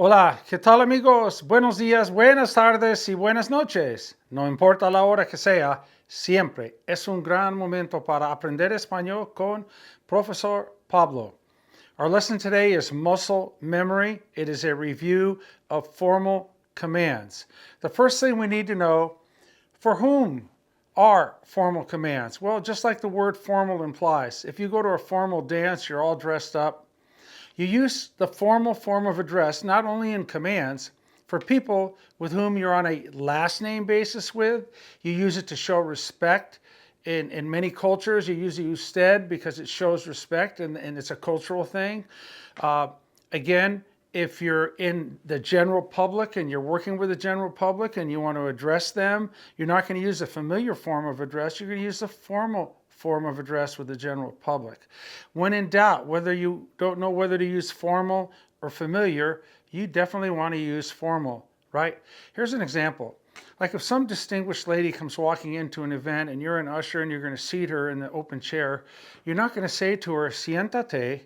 Hola, ¿qué tal amigos? Buenos días, buenas tardes y buenas noches. No importa la hora que sea, siempre es un gran momento para aprender español con Profesor Pablo. Our lesson today is muscle memory. It is a review of formal commands. The first thing we need to know, for whom are formal commands? Well, just like the word formal implies, if you go to a formal dance, you're all dressed up. You use the formal form of address not only in commands, for people with whom you're on a last name basis with, you use it to show respect. In many cultures, you use usted because it shows respect and it's a cultural thing. Again, if you're in the general public and you're working with the general public and you want to address them, you're not going to use a familiar form of address, you're going to use a formal form of address with the general public. When in doubt, whether you don't know whether to use formal or familiar, you definitely want to use formal, right? Here's an example. Like if some distinguished lady comes walking into an event and you're an usher and you're going to seat her in the open chair, you're not going to say to her, siéntate.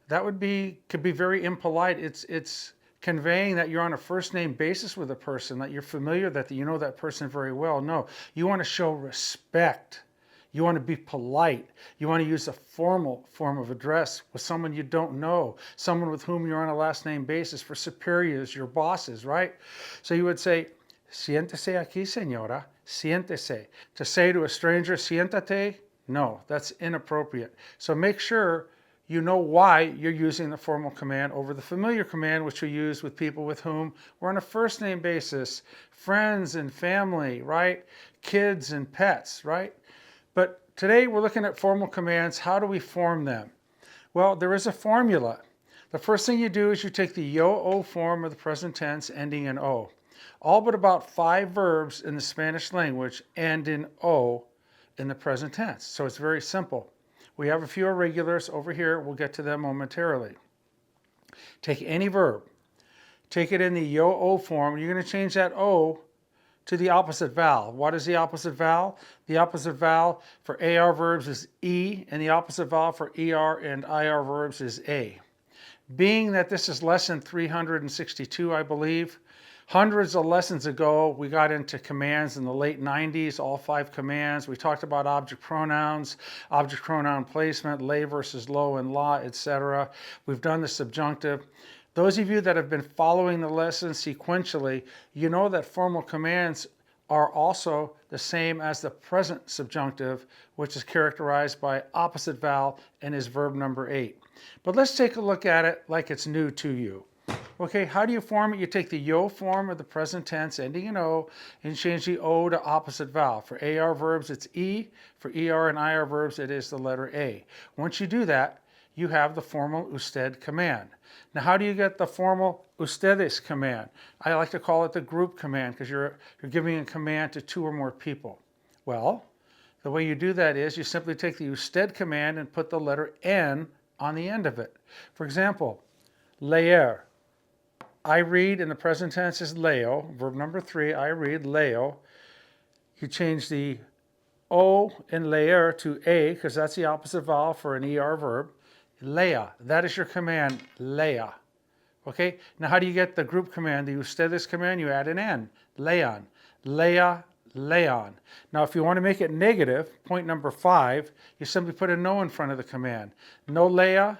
That could be very impolite. It's conveying that you're on a first name basis with a person, that you're familiar, that you know that person very well. No, you want to show respect. You want to be polite. You want to use a formal form of address with someone you don't know, someone with whom you're on a last name basis, for superiors, your bosses, right? So you would say, siéntese aquí, señora, siéntese. To say to a stranger, siéntate, no, that's inappropriate. So make sure you know why you're using the formal command over the familiar command, which we use with people with whom we're on a first name basis, friends and family, right? Kids and pets, right? But today we're looking at formal commands. How do we form them? Well, there is a formula. The first thing you do is you take the yo-o form of the present tense ending in o. All but about 5 verbs in the Spanish language end in o in the present tense. So it's very simple. We have a few irregulars over here. We'll get to them momentarily. Take any verb. Take it in the yo-o form. You're going to change that o to the opposite vowel. What is the opposite vowel? The opposite vowel for AR verbs is E, and the opposite vowel for ER and IR verbs is A. Being that this is lesson 362, I believe, hundreds of lessons ago, we got into commands in the late 90s, all 5 commands. We talked about object pronouns, object pronoun placement, lay versus low and la, etc. We've done the subjunctive. Those of you that have been following the lesson sequentially, you know that formal commands are also the same as the present subjunctive, which is characterized by opposite vowel and is verb number 8. But let's take a look at it like it's new to you. Okay, how do you form it? You take the yo form of the present tense ending in o and change the o to opposite vowel. For AR verbs, it's E. For ER and IR verbs, it is the letter A. Once you do that, you have the formal usted command. Now, how do you get the formal ustedes command? I like to call it the group command because you're giving a command to 2 or more people. Well, the way you do that is you simply take the usted command and put the letter N on the end of it. For example, leer. I read in the present tense is leo, verb number 3, I read, leo. You change the O in leer to A because that's the opposite vowel for an ER verb. Lea, that is your command, lea. Okay, now how do you get the group command, the ustedes command? You add an N, leon, lea, leon. Now if you want to make it negative, point number 5, you simply put a no in front of the command. No lea,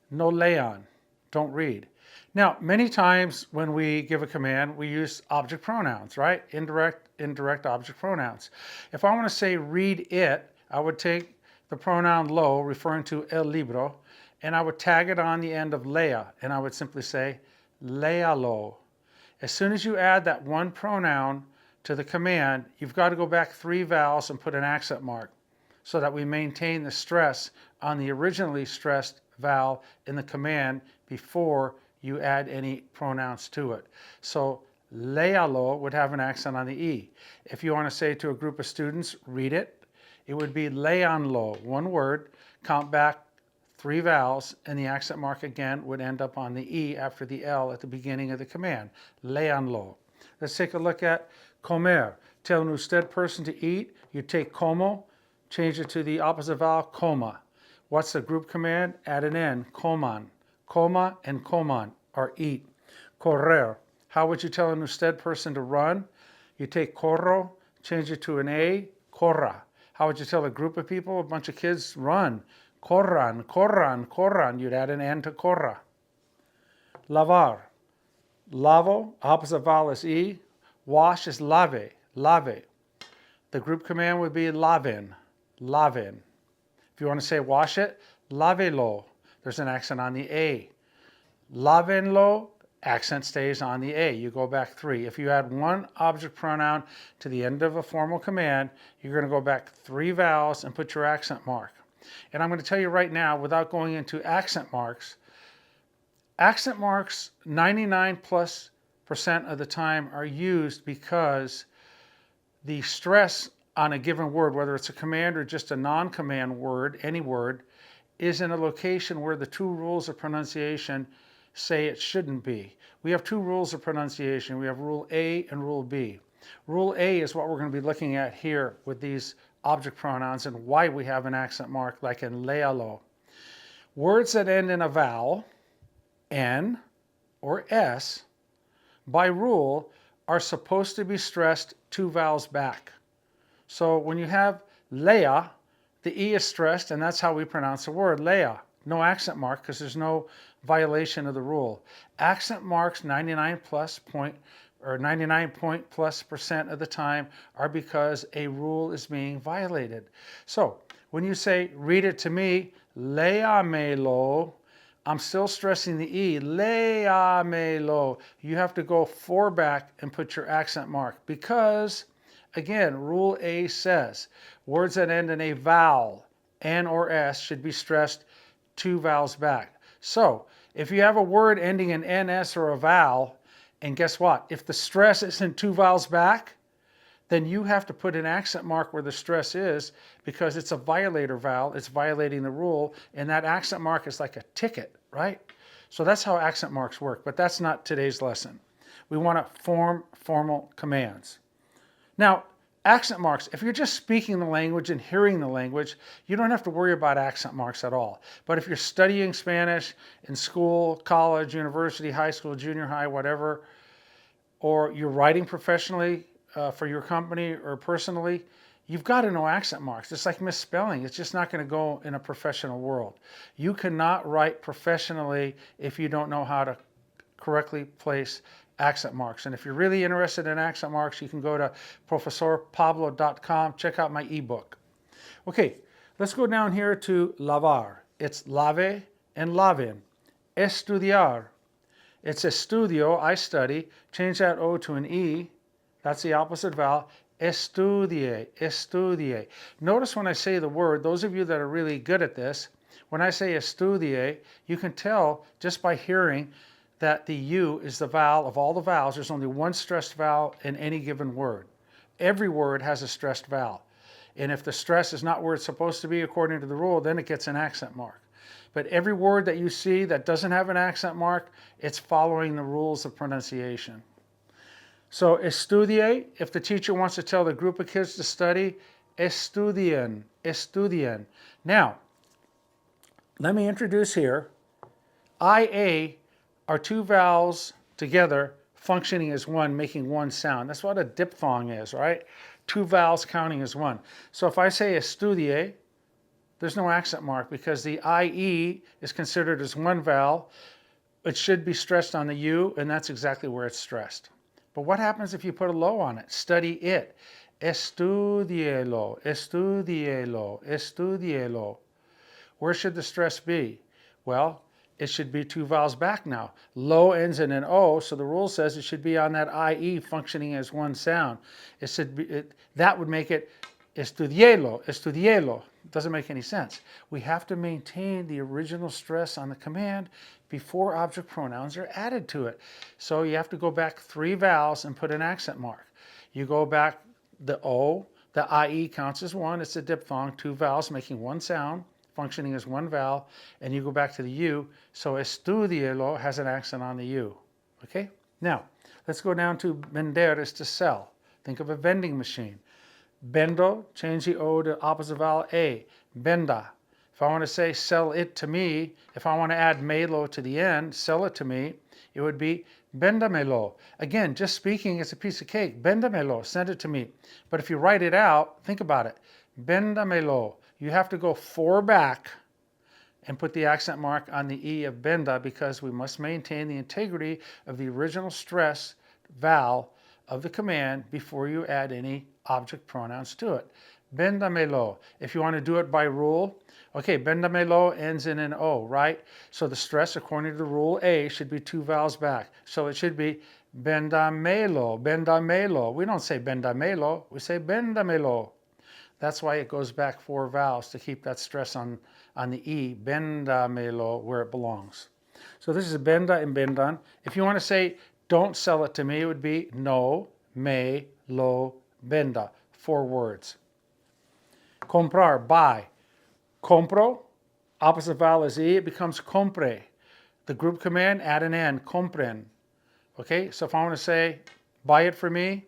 no leon, don't read. Now, many times when we give a command, we use object pronouns, right? Indirect object pronouns. If I want to say read it, I would take the pronoun lo, referring to el libro, and I would tag it on the end of lea, and I would simply say léalo. As soon as you add that one pronoun to the command, you've got to go back 3 vowels and put an accent mark so that we maintain the stress on the originally stressed vowel in the command before you add any pronouns to it. So léalo would have an accent on the E. If you want to say to a group of students, read it, it would be léanlo, one word, count back 3 vowels, and the accent mark again would end up on the E after the L at the beginning of the command, léanlo. Let's take a look at comer. Tell an usted person to eat, you take como, change it to the opposite vowel, coma. What's the group command? Add an N, coman. Coma and coman are eat. correr. How would you tell an usted person to run? You take corro, change it to an A, corra. How would you tell a group of people, a bunch of kids, run? Corran, corran, corran. You'd add an N to corra. Lavar. Lavo, opposite vowel is E. Wash is lave, lave. The group command would be laven, laven. If you want to say wash it, lavelo. There's an accent on the A. Lavenlo, accent stays on the A. You go back 3. If you add one object pronoun to the end of a formal command, you're going to go back 3 vowels and put your accent mark. And I'm going to tell you right now, without going into accent marks 99+% of the time are used because the stress on a given word, whether it's a command or just a non-command word, any word, is in a location where the 2 rules of pronunciation say it shouldn't be. We have 2 rules of pronunciation. We have Rule A and Rule B. Rule A is what we're going to be looking at here with these object pronouns and why we have an accent mark, like in léalo. Words that end in a vowel, N or S, by rule, are supposed to be stressed 2 vowels back. So when you have Leia, the E is stressed, and that's how we pronounce the word, Leia. No accent mark because there's no violation of the rule. Accent marks 99+ of the time are because a rule is being violated. So when you say, read it to me, léamelo, I'm still stressing the E, léamelo. You have to go 4 back and put your accent mark because, again, Rule A says words that end in a vowel, N or S, should be stressed 2 vowels back. So if you have a word ending in NS or a vowel, and guess what? If the stress isn't 2 vowels back, then you have to put an accent mark where the stress is because it's a violator vowel, it's violating the rule, and that accent mark is like a ticket, right? So that's how accent marks work, but that's not today's lesson. We want to form formal commands. Now, accent marks, if you're just speaking the language and hearing the language, you don't have to worry about accent marks at all. But if you're studying Spanish in school, college, university, high school, junior high, whatever, or you're writing professionally for your company or personally, you've got to know accent marks. It's like misspelling. It's just not going to go in a professional world. You cannot write professionally if you don't know how to correctly place accent marks. And if you're really interested in accent marks, you can go to profesorpablo.com, check out my ebook. Okay, let's go down here to lavar. It's lave and lavin. Estudiar. It's estudio, I study. Change that O to an E. That's the opposite vowel. Estudie, estudie. Notice when I say the word, those of you that are really good at this, when I say estudie, you can tell just by hearing that the U is the vowel of all the vowels. There's only one stressed vowel in any given word. Every word has a stressed vowel. And if the stress is not where it's supposed to be according to the rule, then it gets an accent mark. But every word that you see that doesn't have an accent mark, it's following the rules of pronunciation. So estudie, if the teacher wants to tell the group of kids to study, estudien, estudien. Now, let me introduce here, IA are 2 vowels together functioning as one, making one sound. That's what a diphthong is, right? 2 vowels counting as one. So if I say estudie, there's no accent mark because the IE is considered as one vowel. It should be stressed on the U, and that's exactly where it's stressed. But what happens if you put a low on it? Study it. Estudielo, estudielo, estudielo. Where should the stress be? Well, it should be 2 vowels back now. Low ends in an O, so the rule says it should be on that IE functioning as one sound. It should be, that would make it estudielo, estudielo. It doesn't make any sense. We have to maintain the original stress on the command before object pronouns are added to it. So you have to go back 3 vowels and put an accent mark. You go back the O, the IE counts as one, it's a diphthong, 2 vowels making one sound, functioning as one vowel, and you go back to the U, so estudielo has an accent on the U. Okay? Now, let's go down to vender is to sell. Think of a vending machine. Vendo, change the O to opposite vowel A. Venda. If I want to say sell it to me, if I want to add melo to the end, sell it to me, it would be vendamelo. Again, just speaking is a piece of cake. Vendamelo, send it to me. But if you write it out, think about it. Vendamelo. You have to go 4 back and put the accent mark on the E of benda because we must maintain the integrity of the original stress vowel of the command before you add any object pronouns to it. Vendamelo. If you want to do it by rule, okay, vendamelo ends in an O, right? So the stress, according to the rule A, should be 2 vowels back. So it should be vendamelo, vendamelo. We don't say vendamelo, we say vendamelo. That's why it goes back 4 vowels to keep that stress on the E, vendamelo, where it belongs. So this is benda and bendan. If you want to say don't sell it to me, it would be no me lo venda. 4 words. Comprar, buy. Compro, opposite vowel is E, it becomes compre. The group command, add an N, compren. Okay, so if I want to say buy it for me,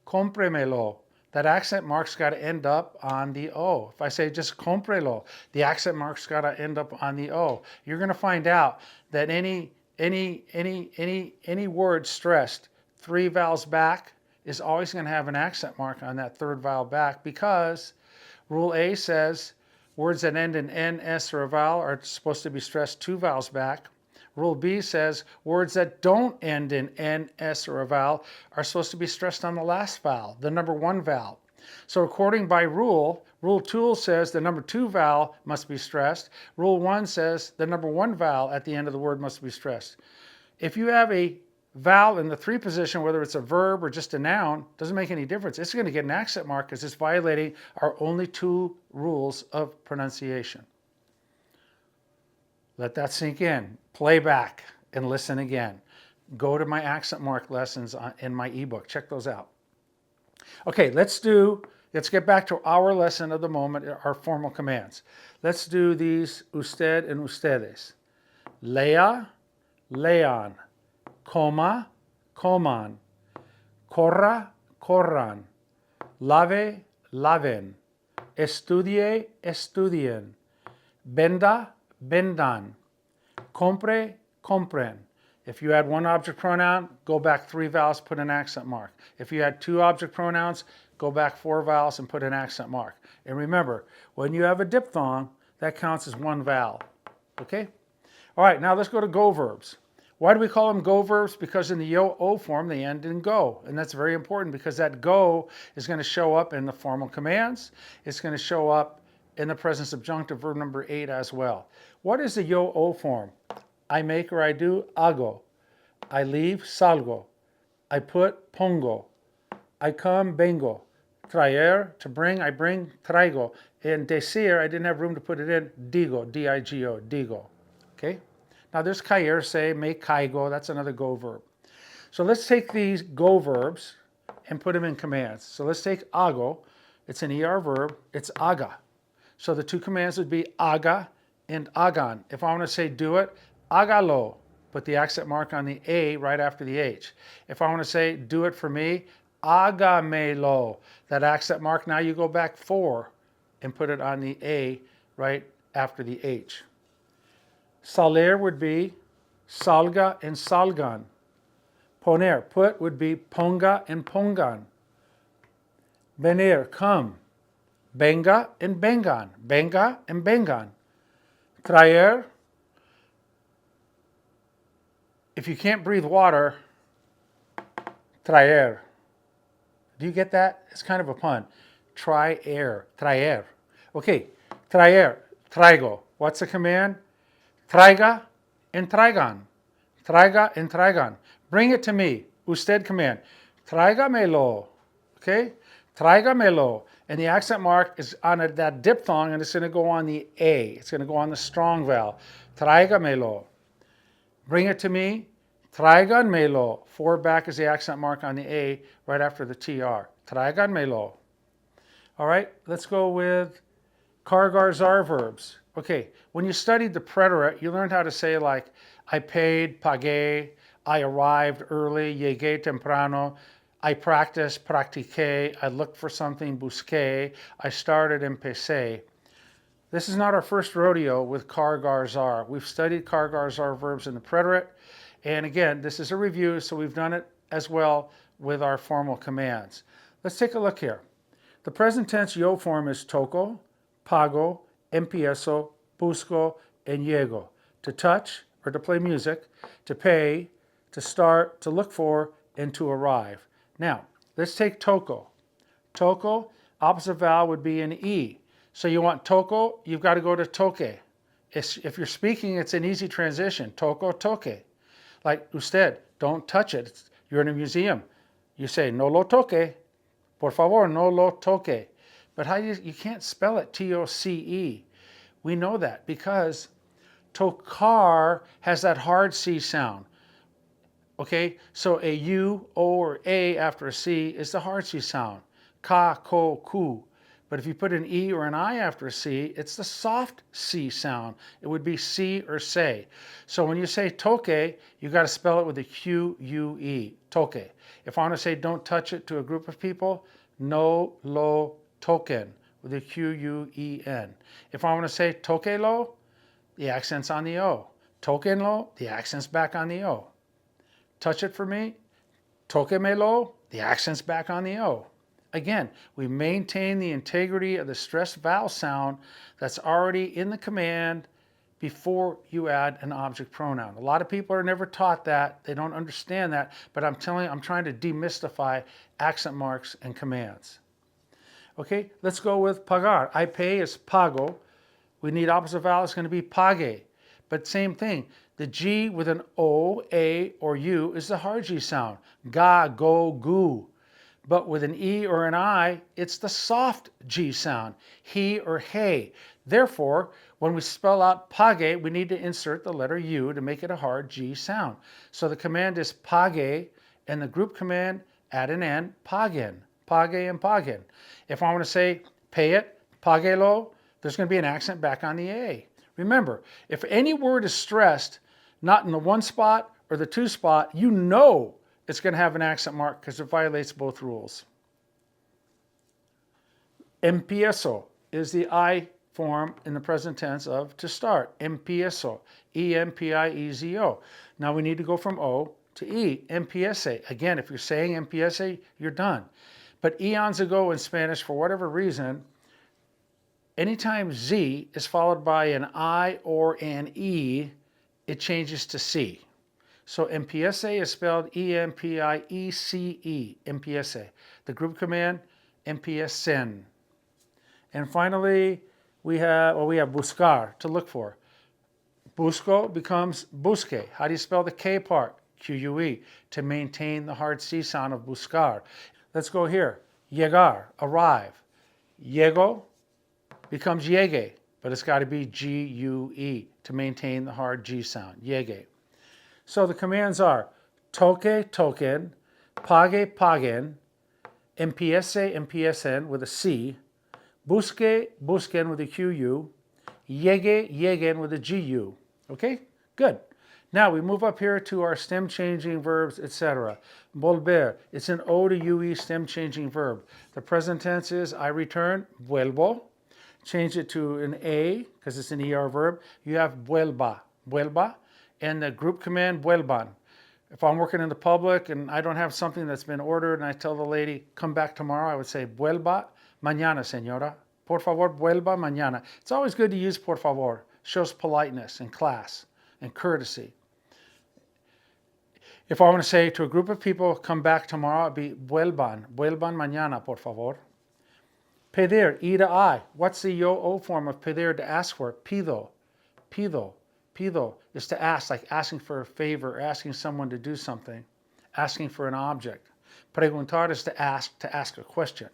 compremelo. That accent mark's got to end up on the O. If I say just comprelo, the accent mark's got to end up on the O. You're going to find out that any word stressed 3 vowels back is always going to have an accent mark on that 3rd vowel back because Rule A says words that end in N, S, or a vowel are supposed to be stressed 2 vowels back. Rule B says words that don't end in N, S, or a vowel are supposed to be stressed on the last vowel, the number 1 vowel. So according by rule, Rule 2 says the number 2 vowel must be stressed. Rule 1 says the number 1 vowel at the end of the word must be stressed. If you have a vowel in the 3 position, whether it's a verb or just a noun, doesn't make any difference. It's going to get an accent mark because it's violating our only 2 rules of pronunciation. Let that sink in. Play back and listen again. Go to my accent mark lessons in my ebook. Check those out. Okay, let's get back to our lesson of the moment, our formal commands. Let's do these usted and ustedes. Lea, lean. Coma, coman. Corra, corran. Lave, laven. Estudie, estudien. Venda, vendan. Compre, compren. If you add 1 object pronoun, go back 3 vowels, put an accent mark. If you add 2 object pronouns, go back 4 vowels and put an accent mark. And remember, when you have a diphthong, that counts as 1 vowel. Okay? All right, now let's go to go verbs. Why do we call them go verbs? Because in the yo-o form, they end in go. And that's very important because that go is going to show up in the formal commands. It's going to show up in the present subjunctive verb number 8 as well. What is the yo-o form? I make or I do, hago. I leave, salgo. I put, pongo. I come, vengo. Traer, to bring, I bring, traigo. And decir, I didn't have room to put it in, digo, D-I-G-O, digo. Okay? Now there's caer, say, make, caigo. That's another go verb. So let's take these go verbs and put them in commands. So let's take hago. It's an ER verb. It's aga. So the 2 commands would be aga and hagan. If I want to say do it, hágalo. Put the accent mark on the A right after the H. If I want to say do it for me, hágamelo. That accent mark, now you go back 4 and put it on the A right after the H. Salir would be salga and salgan. Poner, put, would be ponga and pongan. Venir, come. Venga and vengan. Venga and vengan. Traer, if you can't breathe water, traer. Do you get that? It's kind of a pun. Try air, traer. Okay, traer, traigo. What's the command? Traiga and traigan. Traiga and traigan. Bring it to me. Usted command. Tráigamelo. Okay? Tráigamelo. And the accent mark is on that diphthong, and it's going to go on the A. It's going to go on the strong vowel. Tráigamelo. Bring it to me. Tráiganmelo. 4 back is the accent mark on the A right after the TR. Tráiganmelo. All right, let's go with cargar-zar verbs. Okay, when you studied the preterite, you learned how to say like, I paid, pagué, I arrived early, llegué temprano, I practiced, practiqué, I looked for something, busqué, I started, empecé. This is not our first rodeo with car, gar, zar. We've studied car, gar, zar verbs in the preterite. And again, this is a review, so we've done it as well with our formal commands. Let's take a look here. The present tense yo form is toco, pago, empiezo, busco, and llego. To touch or to play music, to pay, to start, to look for, and to arrive. Now, let's take toco. Toco, opposite vowel would be an E. So you want toco, you've got to go to toque. If you're speaking, it's an easy transition. Toco, toque. Like usted, don't touch it. You're in a museum. You say, no lo toque. Por favor, no lo toque. But how you can't spell it T-O-C-E. We know that because tocar has that hard C sound. Okay, so a U, O, or A after a C is the hard C sound. Ka, ko, ku. But if you put an E or an I after a C, it's the soft C sound. It would be C or say. So when you say toque, you got to spell it with a Q-U-E, toque. If I want to say don't touch it to a group of people, no lo toquen, with a Q-U-E-N. If I want to say toque lo, the accent's on the O. Toquen lo, the accent's back on the O. Touch it for me, toque me lo, the accent's back on the O. Again, we maintain the integrity of the stressed vowel sound that's already in the command before you add an object pronoun. A lot of people are never taught that. They don't understand that, but I'm trying to demystify accent marks and commands. Okay, let's go with pagar. I pay is pago. We need opposite vowel, it's going to be pague. But same thing, the G with an O, A, or U is the hard G sound. Ga, go, gu. But with an E or an I, it's the soft G sound, he or hey. Therefore, when we spell out page, we need to insert the letter U to make it a hard G sound. So the command is page, and the group command, add an N, pagen, page and pagen. If I want to say pay it, pagelo, there's going to be an accent back on the A. Remember, if any word is stressed, not in the one spot or the two spot, you know it's going to have an accent mark because it violates both rules. Empiezo is the I form in the present tense of to start. Empiezo, E-M-P-I-E-Z-O. Now we need to go from O to E, empiece. Again, if you're saying empiece, you're done. But eons ago in Spanish, for whatever reason, anytime Z is followed by an I or an E, it changes to C. So empiece is spelled E-M-P-I-E-C-E, empiece. The group command, empiecen. And finally, we have buscar, to look for. Busco becomes busque. How do you spell the K part? Q-U-E, to maintain the hard C sound of buscar. Let's go here. Llegar, arrive. Llego becomes llegue, but it's got to be G-U-E to maintain the hard G sound, llegue. So the commands are toque, token, pague, pagen, empiece, empiecen with a C, busque, busquen with a Q-U, llegue, lleguen with a G-U. Okay, good. Now we move up here to our stem changing verbs, etc. Volver, it's an O to UE stem changing verb. The present tense is I return, vuelvo. Change it to an A because it's an ER verb. You have vuelva, vuelva. And the group command, vuelvan. If I'm working in the public and I don't have something that's been ordered and I tell the lady, come back tomorrow, I would say, vuelva mañana, señora. Por favor, vuelva mañana. It's always good to use por favor. Shows politeness and class and courtesy. If I want to say to a group of people, come back tomorrow, it'd be vuelvan mañana, por favor. Pedir, E to I. What's the yo-o form of pedir to ask for? Pido, pido. Pido is to ask, like asking for a favor, asking someone to do something, asking for an object. Preguntar is to ask a question.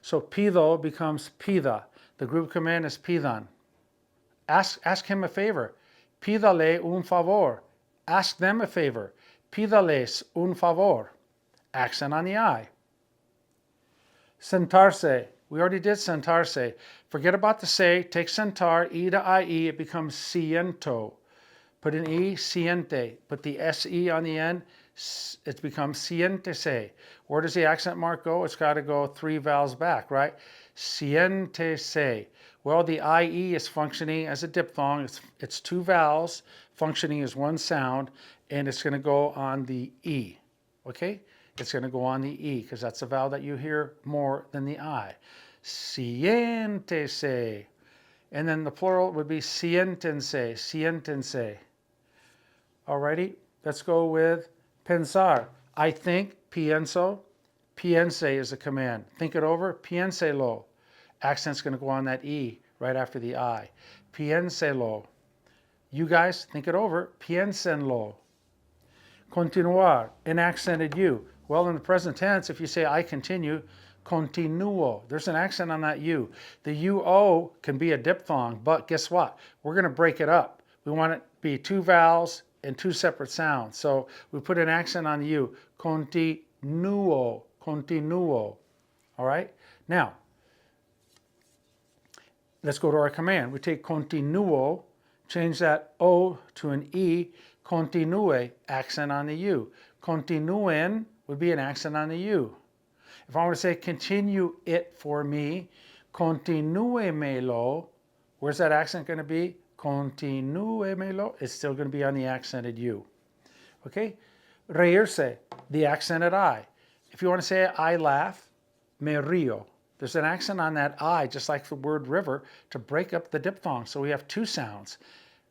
So pido becomes pida. The group command is pidan. Ask him a favor. Pídale un favor. Ask them a favor. Pídales un favor. Accent on the I. Sentarse. We already did sentarse. Forget about the say. Take sentar, E to IE. It becomes siento. Put an E, siente. Put the SE on the end. It becomes siéntese. Where does the accent mark go? It's got to go 3 vowels back, right? Siéntese. Well, the IE is functioning as a diphthong. It's two vowels functioning as one sound, and it's going to go on the E. Okay? It's going to go on the E because that's a vowel that you hear more than the I. Siéntese. And then the plural would be siéntense, siéntense. Alrighty, let's go with pensar. I think, pienso. Piense is a command. Think it over, piénselo. Accent's going to go on that E right after the I. Piénselo. You guys, think it over, piénsenlo. Continuar, an accented U. Well, in the present tense, if you say I continue, continuo. There's an accent on that U. The UO can be a diphthong, but guess what? We're going to break it up. We want it to be two vowels and two separate sounds. So we put an accent on the U. Continuo, continuo. All right? Now, let's go to our command. We take continuo, change that O to an E, continue, accent on the U. Continúen would be an accent on the U. If I want to say continue it for me, continúemelo, where's that accent going to be? Continúemelo, it's still going to be on the accented U. Okay? Reírse, the accented I. If you want to say I laugh, me río. There's an accent on that I, just like the word river, to break up the diphthong. So we have two sounds.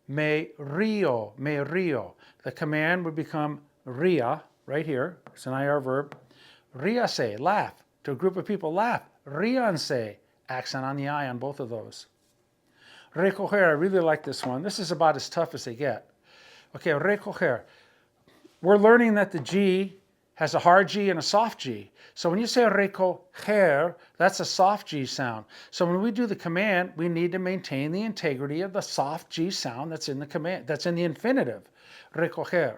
Me río, me río. The command would become ría, right here. It's an IR verb. Ríase, laugh. To a group of people, laugh. Ríanse, accent on the I on both of those. Recoger, I really like this one. This is about as tough as they get. Okay, recoger. We're learning that the G has a hard G and a soft G. So when you say recoger, that's a soft G sound. So when we do the command, we need to maintain the integrity of the soft G sound that's in the command, that's in the infinitive. Recoger.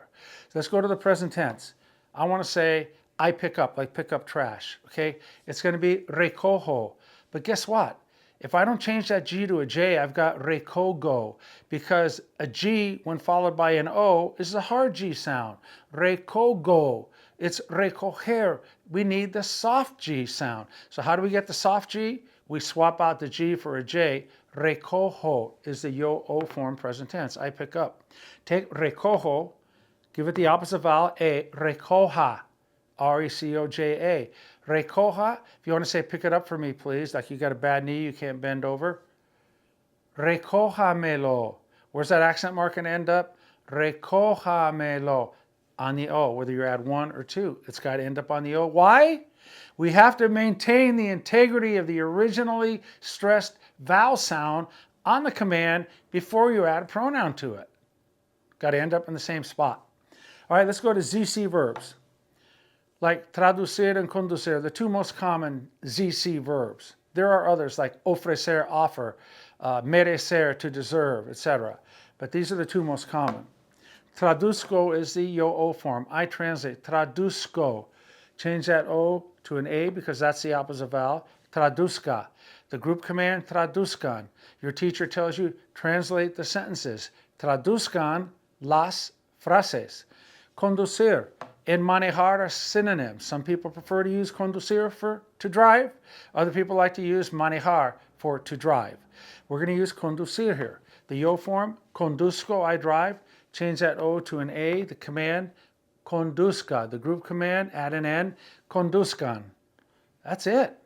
Let's go to the present tense. I want to say I pick up, like pick up trash. Okay? It's going to be recojo. But guess what? If I don't change that G to a J, I've got recogo, because a G, when followed by an O, is a hard G sound. Recogo. It's recoger. We need the soft G sound. So how do we get the soft G? We swap out the G for a J. Recojo is the yo-o form present tense. I pick up. Take recojo, give it the opposite vowel, A. Recoja. R-E-C-O-J-A. Recoja. If you want to say pick it up for me, please, like you got a bad knee, you can't bend over. Recójamelo. Where's that accent mark going to end up? Recójamelo. On the O, whether you add one or two. It's got to end up on the O. Why? We have to maintain the integrity of the originally stressed vowel sound on the command before you add a pronoun to it. Got to end up in the same spot. All right, let's go to ZC verbs. Like traducir and conducir, the two most common ZC verbs. There are others like ofrecer, offer, merecer, to deserve, etc. But these are the two most common. Traduzco is the yo-o form. I translate. Traduzco. Change that O to an A because that's the opposite vowel. Traduzca. The group command, traduzcan. Your teacher tells you, translate the sentences. Traduzcan las frases. Conducir and manejar are synonyms. Some people prefer to use conducir for to drive. Other people like to use manejar for to drive. We're going to use conducir here. The yo form, conduzco, I drive. Change that O to an A. The command, conduzca. The group command, add an N, conduzcan. That's it.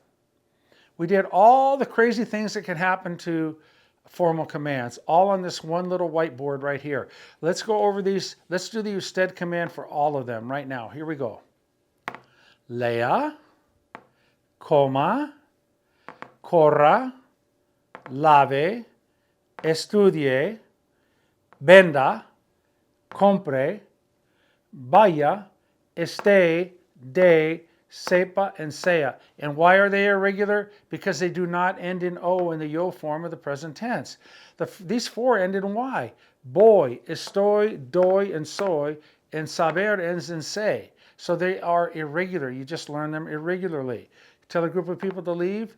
We did all the crazy things that can happen to formal commands, all on this one little whiteboard right here. Let's go over these. Let's do the usted command for all of them right now. Here we go. Lea, coma, corra, lave, estudie, venda, compre, vaya, esté, de, sepa, and sea. And why are they irregular? Because they do not end in O in the yo form of the present tense. These four end in Y. Boy, estoy, doy, and soy, and saber ends in se. So they are irregular. You just learn them irregularly. Tell a group of people to leave,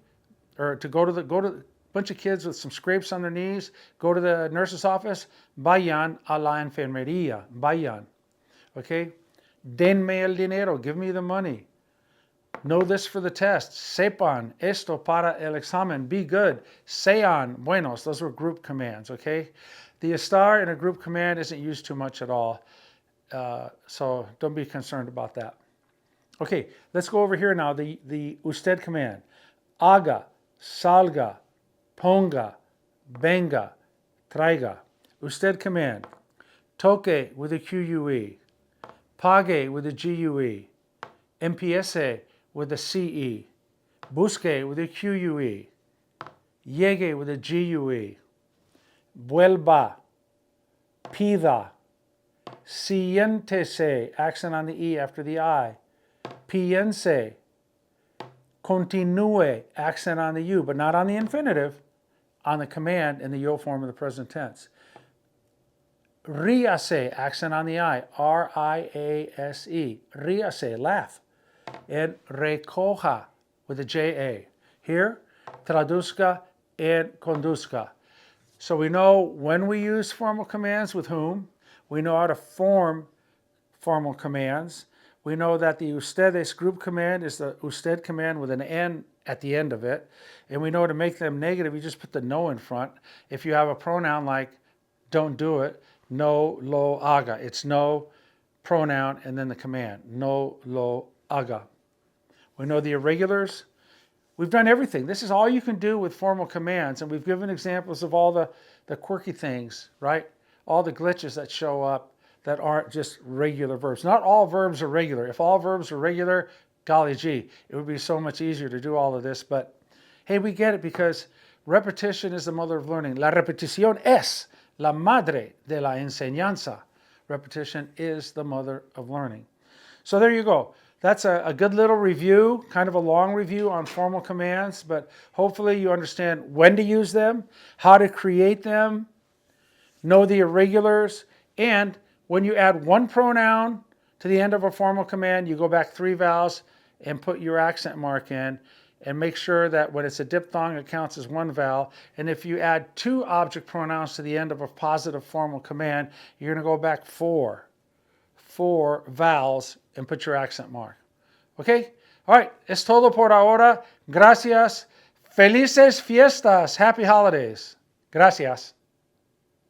or to go to a bunch of kids with some scrapes on their knees, go to the nurse's office, vayan a la enfermería, vayan. Okay? Denme el dinero, give me the money. Know this for the test. Sepan esto para el examen. Be good. Sean buenos. Those were group commands, okay? The estar in a group command isn't used too much at all. So don't be concerned about that. Okay, let's go over here now, the usted command. Haga, salga, ponga, venga, traiga. Usted command. Toque with a QUE. Pague with a GUE. Empiece with a CE. Busque with a QUE. Llegue with a GUE. Vuelva. Pida. Siéntese, accent on the E after the I. Piense. Continúe, accent on the U, but not on the infinitive, on the command in the yo form of the present tense. Ríase, accent on the I, R-I-A-S-E. Ríase, laugh. And recoja with a J-A. Here, traduzca and conduzca. So we know when we use formal commands with whom. We know how to form formal commands. We know that the ustedes group command is the usted command with an N at the end of it. And we know to make them negative, you just put the no in front. If you have a pronoun like don't do it, no lo haga. It's no pronoun and then the command, no lo haga. We know the irregulars. We've done everything. This is all you can do with formal commands, and we've given examples of all the quirky things, right? All the glitches that show up that aren't just regular verbs. Not all verbs are regular. If all verbs are regular, golly gee, it would be so much easier to do all of this. But hey, we get it because repetition is the mother of learning. La repetición es la madre de la enseñanza. Repetition is the mother of learning. So there you go. That's a good little review, kind of a long review on formal commands, but hopefully you understand when to use them, how to create them, know the irregulars, and when you add one pronoun to the end of a formal command, you go back 3 vowels and put your accent mark in, and make sure that when it's a diphthong, it counts as 1 vowel. And if you add 2 object pronouns to the end of a positive formal command, you're going to go back 4 vowels and put your accent mark. Okay? All right. Es todo por ahora. Gracias. Felices fiestas. Happy holidays. Gracias.